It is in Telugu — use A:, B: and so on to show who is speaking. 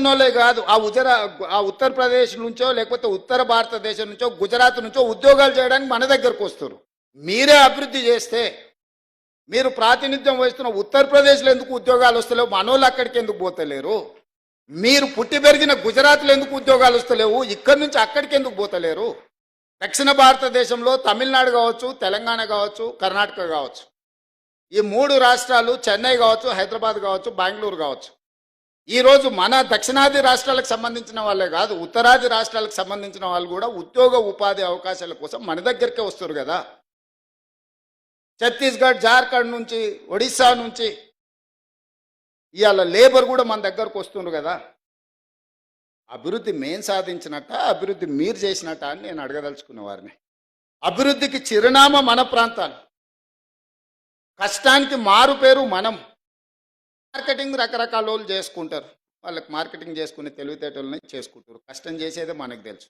A: ఉన్నోళ్ళే కాదు, ఆ ఉత్తరప్రదేశ్ నుంచో లేకపోతే ఉత్తర భారతదేశం నుంచో గుజరాత్ నుంచో ఉద్యోగాలు చేయడానికి మన దగ్గరకు వస్తారు. మీరే అభివృద్ధి చేస్తే, మీరు ప్రాతినిధ్యం వహిస్తున్న ఉత్తరప్రదేశ్లో ఎందుకు ఉద్యోగాలు వస్తలేవు? మనోళ్ళు అక్కడికి ఎందుకు పోతలేరు? మీరు పుట్టి పెరిగిన గుజరాత్లో ఎందుకు ఉద్యోగాలు వస్తలేవు? ఇక్కడి నుంచి అక్కడికి ఎందుకు పోతలేరు? దక్షిణ భారతదేశంలో తమిళనాడు కావచ్చు, తెలంగాణ కావచ్చు, కర్ణాటక కావచ్చు, ఈ 3 రాష్ట్రాలు, చెన్నై కావచ్చు, హైదరాబాద్ కావచ్చు, బెంగళూరు కావచ్చు, ఈరోజు మన దక్షిణాది రాష్ట్రాలకు సంబంధించిన వాళ్ళే కాదు, ఉత్తరాది రాష్ట్రాలకు సంబంధించిన వాళ్ళు కూడా ఉద్యోగ ఉపాధి అవకాశాల కోసం మన దగ్గరికే వస్తారు కదా. ఛత్తీస్గఢ్, జార్ఖండ్ నుంచి, ఒడిశా నుంచి ఇవాళ లేబర్ కూడా మన దగ్గరకు వస్తున్నారు కదా. అభివృద్ధి మేం సాధించినట్ట, అభివృద్ధి మీరు చేసినట్ట అని నేను అడగదలుచుకున్న వారిని. అభివృద్ధికి చిరునామా మన ప్రాంతాలు, కష్టానికి మారు పేరు మనం. మార్కెటింగ్ రకరకాల వాళ్ళు చేసుకుంటారు, వాళ్ళకి మార్కెటింగ్ చేసుకునే తెలివితేటలని చేసుకుంటారు. కష్టం చేసేదే మనకు తెలుసు.